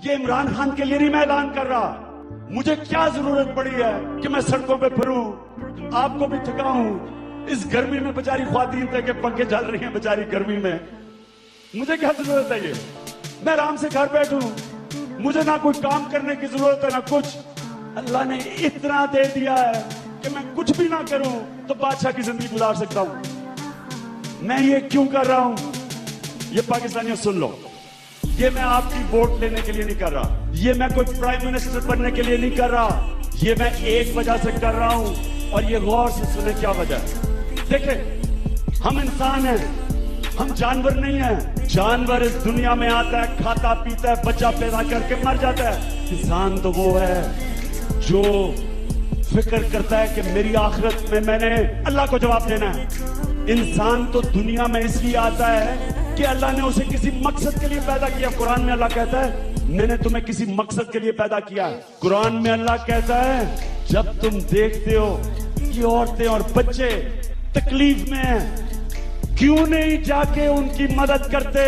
یہ عمران خان کے لیے نہیں میں اعلان کر رہا. مجھے کیا ضرورت پڑی ہے کہ میں سڑکوں پہ پھروں, آپ کو بھی تھکاؤں. اس گرمی میں بیچاری خواتین تھے کہ پنکھے چل رہی ہیں بیچاری گرمی میں. مجھے کیا ضرورت ہے یہ, میں آرام سے گھر بیٹھوں, مجھے نہ کوئی کام کرنے کی ضرورت ہے نہ کچھ. اللہ نے اتنا دے دیا ہے کہ میں کچھ بھی نہ کروں تو بادشاہ کی زندگی گزار سکتا ہوں. میں یہ کیوں کر رہا ہوں, یہ پاکستانیوں سن لو, یہ میں آپ کی ووٹ لینے کے لیے نہیں کر رہا, یہ میں کوئی پرائم منسٹر بننے کے لیے نہیں کر رہا, یہ میں ایک وجہ سے کر رہا ہوں, اور یہ غور سے سنیں کیا وجہ ہے. دیکھیں, ہم انسان ہیں, ہم جانور نہیں ہیں. جانور اس دنیا میں آتا ہے, کھاتا پیتا ہے, بچہ پیدا کر کے مر جاتا ہے. انسان تو وہ ہے جو فکر کرتا ہے کہ میری آخرت میں نے اللہ کو جواب دینا ہے. انسان تو دنیا میں اس لیے آتا ہے کہ اللہ نے اسے کسی مقصد کے لیے پیدا کیا. قرآن میں اللہ کہتا ہے میں نے تمہیں کسی مقصد کے لیے پیدا کیا. قرآن میں اللہ کہتا ہے جب تم دیکھتے ہو کہ عورتیں اور بچے تکلیف میں ہیں, کیوں نہیں جا کے ان کی مدد کرتے؟